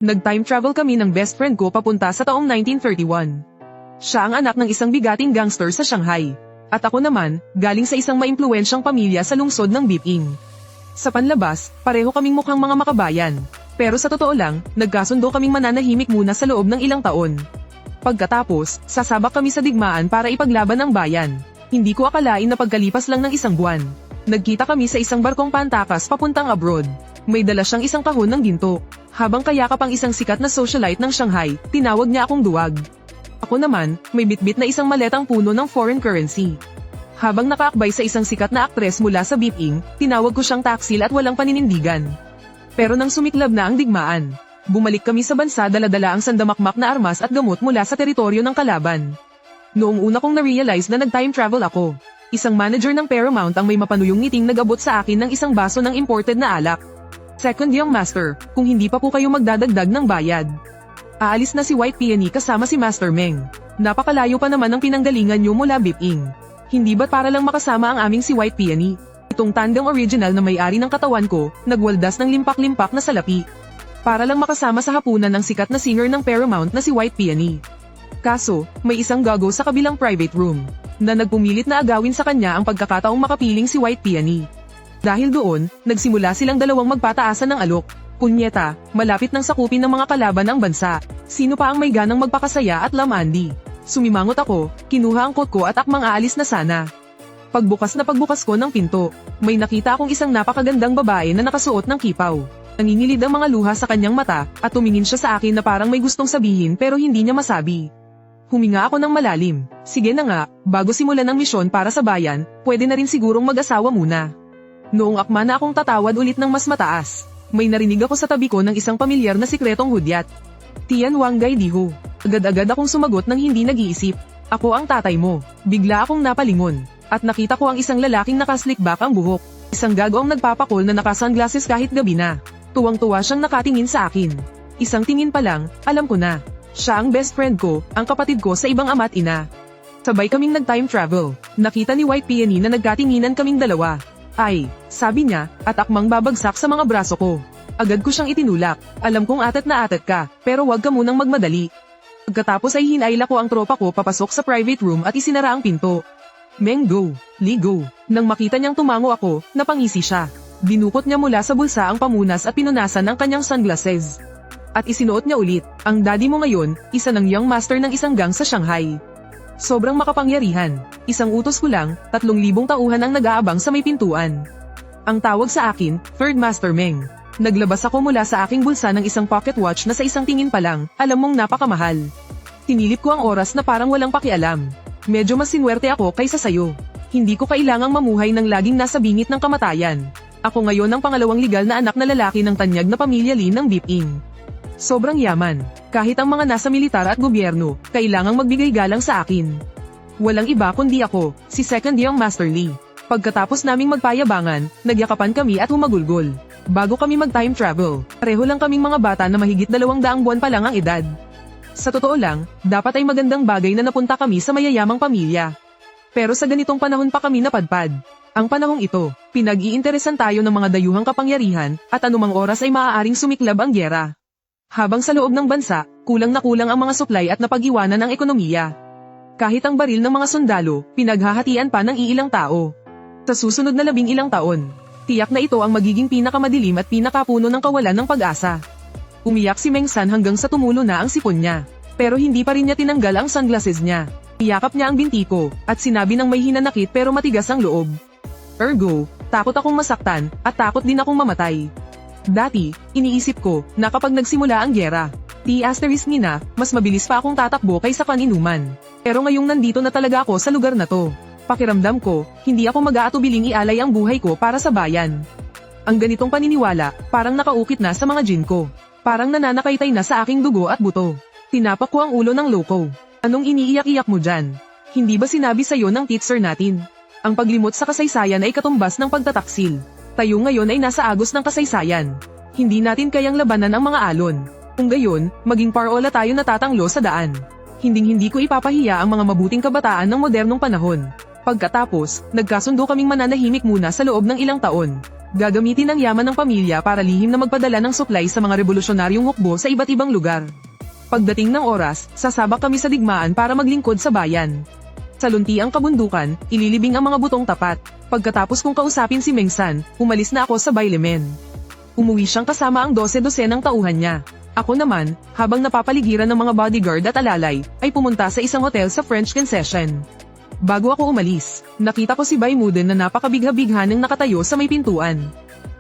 Nag-time travel kami ng best friend ko papunta sa taong 1931. Siya ang anak ng isang bigating gangster sa Shanghai. At ako naman, galing sa isang maimpluwensyang pamilya sa lungsod ng Biping. Sa panlabas, pareho kaming mukhang mga makabayan. Pero sa totoo lang, nagkasundo kaming mananahimik muna sa loob ng ilang taon. Pagkatapos, sasabak kami sa digmaan para ipaglaban ang bayan. Hindi ko akalain na pagkalipas lang ng isang buwan, nagkita kami sa isang barkong pantakas papuntang abroad. May dala siyang isang kahon ng ginto. Habang kayakap ang isang sikat na socialite ng Shanghai, tinawag niya akong duwag. Ako naman, may bitbit na isang maletang puno ng foreign currency. Habang nakaakbay sa isang sikat na aktres mula sa Biping, tinawag ko siyang taksil at walang paninindigan. Pero nang sumiklab na ang digmaan, bumalik kami sa bansa dala-dala ang sandamakmak na armas at gamot mula sa teritoryo ng kalaban. Noong una kong na-realize na nag-time travel ako, isang manager ng Paramount ang may mapanuyong ngiting nag-abot sa akin ng isang baso ng imported na alak. Second young master, kung hindi pa po kayo magdadagdag ng bayad. Aalis na si White Peony kasama si Master Meng. Napakalayo pa naman ang pinanggalingan nyo mula Biping. Hindi ba't para lang makasama ang aming si White Peony? Itong tandang original na may-ari ng katawan ko, nagwaldas ng limpak-limpak na salapi. Para lang makasama sa hapunan ng sikat na singer ng Paramount na si White Peony. Kaso, may isang gago sa kabilang private room, na nagpumilit na agawin sa kanya ang pagkakataong makapiling si White Peony. Dahil doon, nagsimula silang dalawang magpataasan ng alok. Punyeta, malapit nang sakupin ng mga kalaban ang bansa. Sino pa ang may ganang magpakasaya at lamandi? Sumimangot ako, kinuha ang kot ko at akmang aalis na sana. Pagbukas ko ng pinto, may nakita akong isang napakagandang babae na nakasuot ng kipaw. Nangingilid ang mga luha sa kanyang mata, at tumingin siya sa akin na parang may gustong sabihin pero hindi niya masabi. Huminga ako ng malalim. Sige na nga, bago simulan ang misyon para sa bayan, pwede na rin sigurong mag-asawa muna. Noong akma na akong tatawad ulit ng mas mataas, may narinig ako sa tabi ko ng isang pamilyar na sikretong hudyat. Tian Wanggay Diho. Agad-agad akong sumagot ng hindi nag-iisip. Ako ang tatay mo. Bigla akong napalingon. At nakita ko ang isang lalaking nakaslickback ang buhok. Isang gago ang nagpapakol na naka-sunglasses kahit gabi na. Tuwang-tuwa siyang nakatingin sa akin. Isang tingin pa lang, alam ko na. Siya ang best friend ko, ang kapatid ko sa ibang ama't ina. Sabay kaming nag-time travel. Nakita ni White Peony na nagkatinginan kaming dalawa. Ay, sabi niya, at akmang babagsak sa mga braso ko. Agad ko siyang itinulak. Alam kong atat na atat ka, pero wag ka munang magmadali. Pagkatapos ay hinaila ko ang tropa ko papasok sa private room at isinara ang pinto. Meng go, Li go. Nang makita niyang tumango ako, napangisi siya. Dinukot niya mula sa bulsa ang pamunas at pinunasan ang kanyang sunglasses. At isinuot niya ulit, ang daddy mo ngayon, isa ng young master ng isang gang sa Shanghai. Sobrang makapangyarihan. Isang utos ko lang, 3,000 tauhan ang nag-aabang sa may pintuan. Ang tawag sa akin, Third Master Meng. Naglabas ako mula sa aking bulsa ng isang pocket watch na sa isang tingin pa lang, alam mong napakamahal. Tinilip ko ang oras na parang walang pakialam. Medyo mas sinwerte ako kaysa sayo. Hindi ko kailangang mamuhay ng laging nasa bingit ng kamatayan. Ako ngayon ang pangalawang legal na anak na lalaki ng tanyag na pamilya Lin ng Biping. Sobrang yaman. Kahit ang mga nasa militar at gobyerno, kailangang magbigay galang sa akin. Walang iba kundi ako, si Second Young Master Lee. Pagkatapos naming magpayabangan, nagyakapan kami at humagulgol. Bago kami mag-time travel, pareho lang kaming mga bata na mahigit 200 buwan pa lang ang edad. Sa totoo lang, dapat ay magandang bagay na napunta kami sa mayayamang pamilya. Pero sa ganitong panahon pa kami napadpad. Ang panahong ito, pinag-iinteresan tayo ng mga dayuhang kapangyarihan, at anumang oras ay maaaring sumiklab ang gyera. Habang sa loob ng bansa, kulang na kulang ang mga supply at napag-iwanan ang ekonomiya. Kahit ang baril ng mga sundalo, pinaghahatian pa ng iilang tao. Sa susunod na 11 taon, tiyak na ito ang magiging pinakamadilim at pinakapuno ng kawalan ng pag-asa. Umiyak si Meng San hanggang sa tumulo na ang sipon niya. Pero hindi pa rin niya tinanggal ang sunglasses niya. Iyakap niya ang binti ko, at sinabi ng may hinanakit pero matigas ang loob. Ergo, takot akong masaktan, at takot din akong mamatay. Dati, iniisip ko, na kapag nagsimula ang gyera, *ni na, mas mabilis pa akong tatakbo kaysa paninuman. Pero ngayong nandito na talaga ako sa lugar na to. Pakiramdam ko, hindi ako mag-aatubiling ialay ang buhay ko para sa bayan. Ang ganitong paniniwala, parang nakaukit na sa mga gin ko. Parang nananakaytay na sa aking dugo at buto. Tinapak ko ang ulo ng loko. Anong iniiyak-iyak mo dyan? Hindi ba sinabi sa'yo ng teacher natin? Ang paglimot sa kasaysayan ay katumbas ng pagtataksil. Tayo ngayon ay nasa agos ng kasaysayan. Hindi natin kayang labanan ang mga alon. Kung gayon, maging parola tayo natatanglo sa daan. Hinding-hindi ko ipapahiya ang mga mabuting kabataan ng modernong panahon. Pagkatapos, nagkasundo kaming mananahimik muna sa loob ng ilang taon. Gagamitin ang yaman ng pamilya para lihim na magpadala ng supply sa mga revolusyonaryong hukbo sa iba't ibang lugar. Pagdating ng oras, sasabak kami sa digmaan para maglingkod sa bayan. Sa lunti ang kabundukan, ililibing ang mga butong tapat. Pagkatapos kong kausapin si Mengsan, umalis na ako sa Bailemen. Umuwi siyang kasama ang 12-12 ng tauhan niya. Ako naman, habang napapaligiran ng mga bodyguard at alalay, ay pumunta sa isang hotel sa French Concession. Bago ako umalis, nakita ko si Baimuden na napakabigha-bigha ng nakatayo sa may pintuan.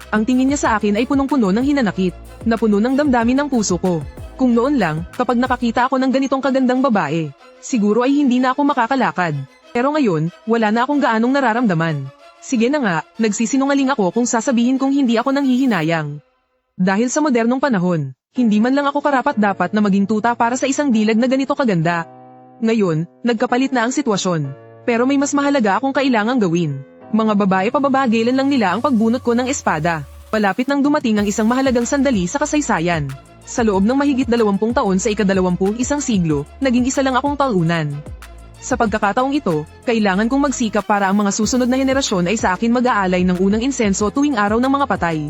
Ang tingin niya sa akin ay punong-puno ng hinanakit, na puno ng damdamin ng puso ko. Kung noon lang, kapag nakakita ako ng ganitong kagandang babae, siguro ay hindi na ako makakalakad. Pero ngayon, wala na akong gaanong nararamdaman. Sige na nga, nagsisinungaling ako kung sasabihin kong hindi ako nanghihinayang. Dahil sa modernong panahon, hindi man lang ako karapat-dapat na maging tuta para sa isang dilag na ganito kaganda. Ngayon, nagkapalit na ang sitwasyon. Pero may mas mahalaga akong kailangang gawin. Mga babae pababagailan lang nila ang pagbunot ko ng espada. Palapit nang dumating ang isang mahalagang sandali sa kasaysayan. Sa loob ng mahigit 20 taon sa ika-21 siglo, naging isa lang akong talunan. Sa pagkakataong ito, kailangan kong magsikap para ang mga susunod na henerasyon ay sa akin mag-aalay ng unang insenso tuwing araw ng mga patay.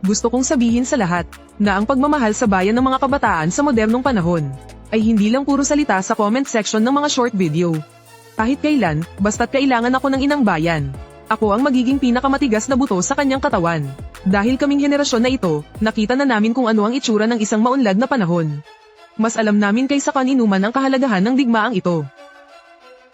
Gusto kong sabihin sa lahat, na ang pagmamahal sa bayan ng mga kabataan sa modernong panahon, ay hindi lang puro salita sa comment section ng mga short video. Kahit kailan, basta't kailangan ako ng inang bayan. Ako ang magiging pinakamatigas na buto sa kanyang katawan. Dahil kaming henerasyon na ito, nakita na namin kung ano ang itsura ng isang maunlad na panahon. Mas alam namin kaysa kaninuman ang kahalagahan ng digmaang ito.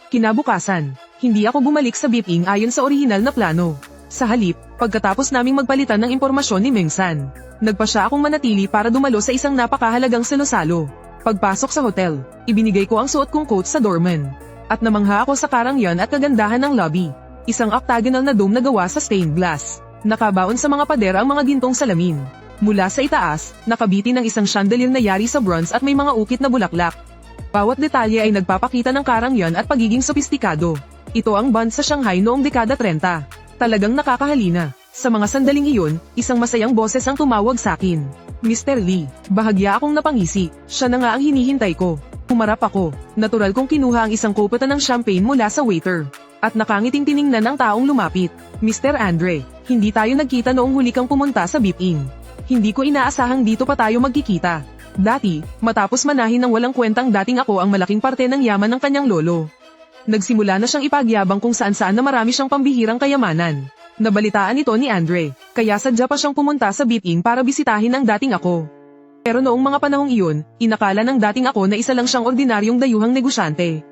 Kinabukasan, hindi ako bumalik sa Biping ayon sa orihinal na plano. Sa halip, pagkatapos naming magpalitan ng impormasyon ni Mengsan, nagpa siya akong manatili para dumalo sa isang napakahalagang salo-salo. Pagpasok sa hotel, ibinigay ko ang suot kong coat sa doorman. At namangha ako sa karangyan at kagandahan ng lobby. Isang octagonal na dome na gawa sa stained glass. Nakabaon sa mga pader ang mga gintong salamin. Mula sa itaas, nakabitin ng isang chandelier na yari sa bronze at may mga ukit na bulaklak. Bawat detalye ay nagpapakita ng karangyan at pagiging sopistikado. Ito ang Bond sa Shanghai noong dekada 30. Talagang nakakahalina. Sa mga sandaling iyon, isang masayang boses ang tumawag sa akin. Mr. Lee, bahagya akong napangisi. Siya na nga ang hinihintay ko. Humarap ako. Natural kong kinuha ang isang kopeta ng champagne mula sa waiter. At nakangiting tiningnan ang taong lumapit. Mr. Andre, hindi tayo nagkita noong huli kang pumunta sa Biping. Hindi ko inaasahang dito pa tayo magkikita. Dati, matapos manahin ng walang kwentang dating ako ang malaking parte ng yaman ng kanyang lolo. Nagsimula na siyang ipagyabang kung saan-saan na marami siyang pambihirang kayamanan. Nabalitaan ito ni Andre, kaya sadya pa siyang pumunta sa Biping para bisitahin ang dating ako. Pero noong mga panahong iyon, inakala ng dating ako na isa lang siyang ordinaryong dayuhang negosyante.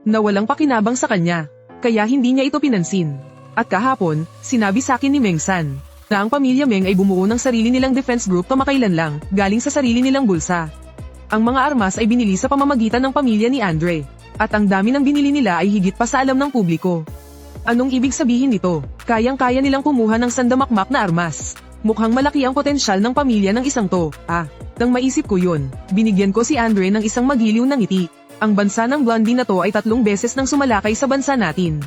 Na walang pakinabang sa kanya, kaya hindi niya ito pinansin. At kahapon, sinabi sa akin ni Mengsan, na ang pamilya Meng ay bumuo ng sarili nilang defense group kamakailan lang, galing sa sarili nilang bulsa. Ang mga armas ay binili sa pamamagitan ng pamilya ni Andre, at ang dami ng binili nila ay higit pa sa alam ng publiko. Anong ibig sabihin nito? Kayang-kaya nilang kumuha ng sandamakmak na armas. Mukhang malaki ang potensyal ng pamilya ng isang to. Nang maisip ko yun, binigyan ko si Andre ng isang magiliw na ngiti. Ang bansa ng blondie na to ay 3 beses nang sumalakay sa bansa natin.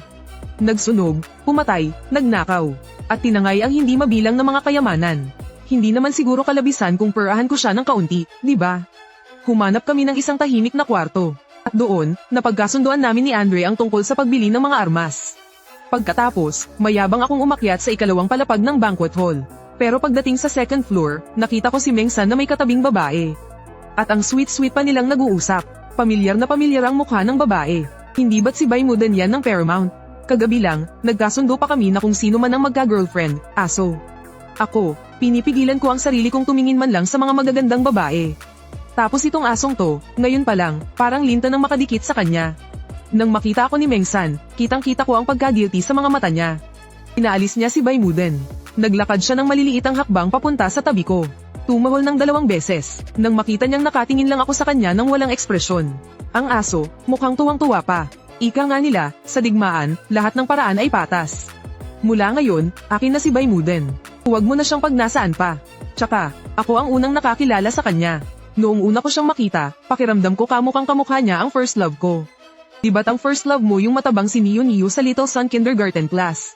Nagsunog, pumatay, nagnakaw, at tinangay ang hindi mabilang na mga kayamanan. Hindi naman siguro kalabisan kung perahan ko siya ng kaunti, di ba? Humanap kami ng isang tahimik na kwarto. At doon, napagkasunduan namin ni Andre ang tungkol sa pagbili ng mga armas. Pagkatapos, mayabang akong umakyat sa ikalawang palapag ng banquet hall. Pero pagdating sa second floor, nakita ko si Mengsan na may katabing babae. At ang sweet-sweet pa nilang nag-uusap. Pamilyar na pamilyar ang mukha ng babae. Hindi ba't si Baimuden yan ng Paramount? Kagabi lang, nagkasundo pa kami na kung sino man ang magka-girlfriend, aso. Ako, pinipigilan ko ang sarili kong tumingin man lang sa mga magagandang babae. Tapos itong asong to, ngayon pa lang, parang linta ng makadikit sa kanya. Nang makita ako ni Mengsan, kitang-kita ko ang pagka-guilty sa mga mata niya. Inaalis niya si Baimuden. Naglakad siya ng maliliitang hakbang papunta sa tabi ko. Tumahol ng 2 beses, nang makita niyang nakatingin lang ako sa kanya nang walang ekspresyon. Ang aso, mukhang tuwang-tuwa pa. Ika nga nila, sa digmaan, lahat ng paraan ay patas. Mula ngayon, akin na si Baimuden. Huwag mo na siyang pagnasaan pa. Tsaka, ako ang unang nakakilala sa kanya. Noong una ko siyang makita, pakiramdam ko kamukhang kamukha niya ang first love ko. Diba't ang first love mo yung matabang si Niyo sa Little Sun Kindergarten class?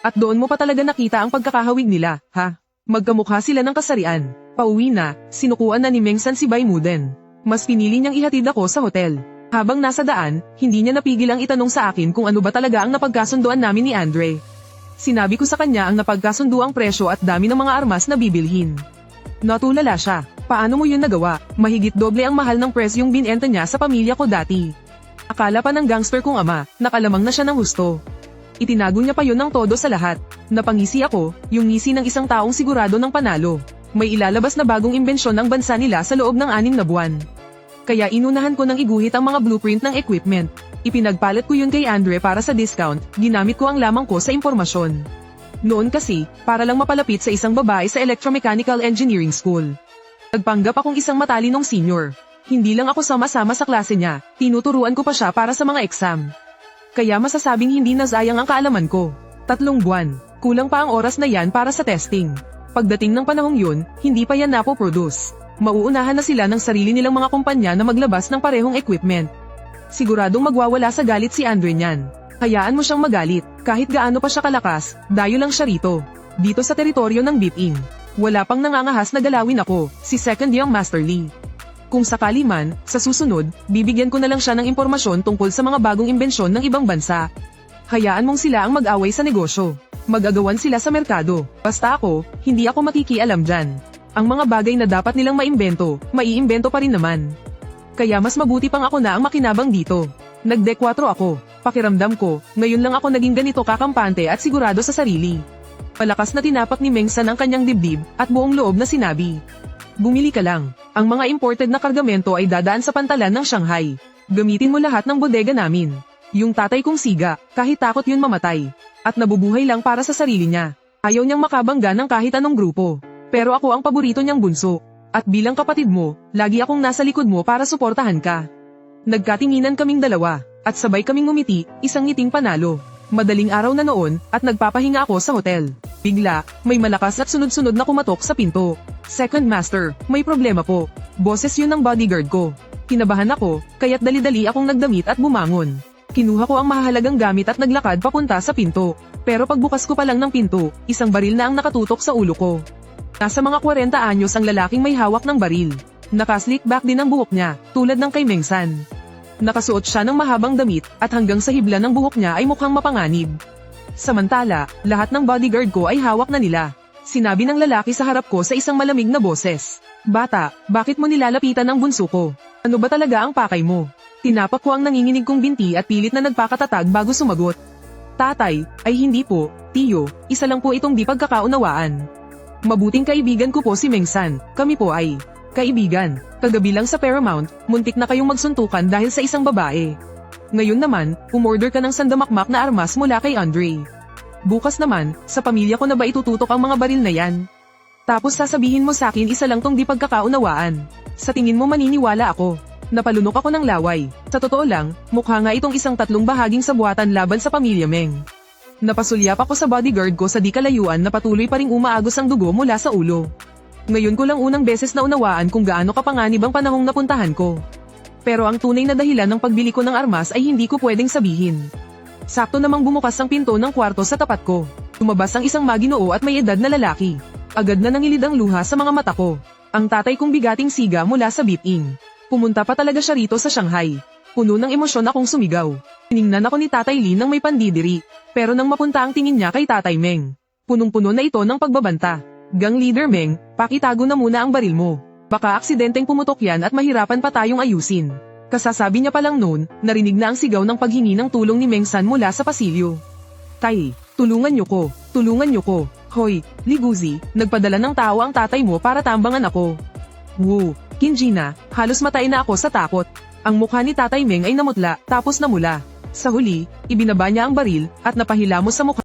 At doon mo pa talaga nakita ang pagkakahawig nila, ha? Magkamukha sila ng kasarian. Pauwi na, sinukuan na ni Mengsan si Baimuden. Mas pinili niyang ihatid ako sa hotel. Habang nasa daan, hindi niya napigilang itanong sa akin kung ano ba talaga ang napagkasunduan namin ni Andre. Sinabi ko sa kanya ang napagkasundo ang presyo at dami ng mga armas na bibilhin. Natulala siya. Paano mo yun nagawa? Mahigit doble ang mahal ng presyong binenta niya sa pamilya ko dati. Akala pa ng gangster kong ama, nakalamang na siya ng husto. Itinago niya pa yun ng todo sa lahat. Napangisi ako, yung ngisi ng isang taong sigurado ng panalo. May ilalabas na bagong imbensyon ng bansa nila sa loob ng 6 na buwan. Kaya inunahan ko ng iguhit ang mga blueprint ng equipment. Ipinagpalit ko yun kay Andre para sa discount, ginamit ko ang lamang ko sa impormasyon. Noon kasi, para lang mapalapit sa isang babae sa Electromechanical Engineering School. Nagpanggap akong isang matalinong senior. Hindi lang ako sama-sama sa klase niya, tinuturuan ko pa siya para sa mga exam. Kaya masasabing hindi nasayang ang kaalaman ko. 3 buwan, kulang pa ang oras na yan para sa testing. Pagdating ng panahong yun, hindi pa yan napoproduce. Mauunahan na sila ng sarili nilang mga kumpanya na maglabas ng parehong equipment. Siguradong magwawala sa galit si Andre niyan. Hayaan mo siyang magalit, kahit gaano pa siya kalakas, dayo lang siya rito. Dito sa teritoryo ng BIPING. Wala pang nangangahas na galawin ako, si Second Young Master Lee. Kung sakali man, sa susunod, bibigyan ko na lang siya ng impormasyon tungkol sa mga bagong imbensyon ng ibang bansa. Hayaan mong sila ang mag-away sa negosyo. Mag-agawan sila sa merkado. Basta ako, hindi ako makikialam dyan. Ang mga bagay na dapat nilang maimbento, maiimbento pa rin naman. Kaya mas mabuti pang ako na ang makinabang dito. Nag-D4 ako. Pakiramdam ko, ngayon lang ako naging ganito kakampante at sigurado sa sarili. Palakas na tinapak ni Meng San ang kanyang dibdib, at buong loob na sinabi. Bumili ka lang. Ang mga imported na kargamento ay dadaan sa pantalan ng Shanghai. Gamitin mo lahat ng bodega namin. Yung tatay kong siga, kahit takot yun mamatay. At nabubuhay lang para sa sarili niya. Ayaw niyang makabangga ng kahit anong grupo. Pero ako ang paborito niyang bunso. At bilang kapatid mo, lagi akong nasa likod mo para suportahan ka. Nagkatinginan kaming dalawa, at sabay kaming ngumiti, isang ngiting panalo. Madaling araw na noon, at nagpapahinga ako sa hotel. Bigla, may malakas at sunod-sunod na kumatok sa pinto. Second Master, may problema po. Boses yun ng bodyguard ko. Kinabahan ako, kaya't dali-dali akong nagdamit at bumangon. Kinuha ko ang mahalagang gamit at naglakad papunta sa pinto. Pero pagbukas ko pa lang ng pinto, isang baril na ang nakatutok sa ulo ko. Nasa mga 40 anyos ang lalaking may hawak ng baril. Nakaslick back din ang buhok niya, tulad ng kay Meng San. Nakasuot siya ng mahabang damit, at hanggang sa hibla ng buhok niya ay mukhang mapanganib. Samantala, lahat ng bodyguard ko ay hawak na nila. Sinabi ng lalaki sa harap ko sa isang malamig na boses. Bata, bakit mo nilalapitan ang bunso ko? Ano ba talaga ang pakay mo? Tinapak ko ang nanginginig kong binti at pilit na nagpakatatag bago sumagot. Tatay, ay hindi po, tiyo, isa lang po itong di pagkakaunawaan. Mabuting kaibigan ko po si Meng San, kami po ay kaibigan. Kagabi lang sa Paramount, muntik na kayong magsuntukan dahil sa isang babae. Ngayon naman, umorder ka ng sandamakmak na armas mula kay Andre. Bukas naman, sa pamilya ko na ba itututok ang mga baril na yan? Tapos sasabihin mo sa akin isa lang tong di pagkakaunawaan. Sa tingin mo maniniwala ako. Napalunok ako ng laway. Sa totoo lang, mukha nga itong isang 3 bahaging sabuatan laban sa pamilya Meng. Napasulyap ako sa bodyguard ko sa di kalayuan na patuloy pa ring umaagos ang dugo mula sa ulo. Ngayon ko lang unang beses na unawaan kung gaano kapanganib ang panahong napuntahan ko. Pero ang tunay na dahilan ng pagbili ko ng armas ay hindi ko pwedeng sabihin. Sakto namang bumukas ang pinto ng kwarto sa tapat ko. Lumabas ang isang maginoo at may edad na lalaki. Agad na nangilid ang luha sa mga mata ko. Ang tatay kong bigating siga mula sa BIPING. Pumunta pa talaga siya rito sa Shanghai. Puno ng emosyon akong sumigaw. Tiningnan ako ni Tatay Lee nang may pandidiri. Pero nang mapunta ang tingin niya kay Tatay Meng, punong-puno na ito ng pagbabanta. Gang Leader Meng, pakitago na muna ang baril mo. Baka aksidenteng pumutok yan at mahirapan pa tayong ayusin. Kasasabi niya pa lang noon, narinig na ang sigaw ng paghingi ng tulong ni Meng San mula sa pasilyo. Tay, tulungan niyo ko, tulungan niyo ko. Hoy, Liguzi, nagpadala ng tao ang tatay mo para tambangan ako. Woo, Kinjina, halos matay na ako sa takot. Ang mukha ni Tatay Meng ay namutla, tapos namula. Sa huli, ibinaba niya ang baril, at napahilamos sa mukha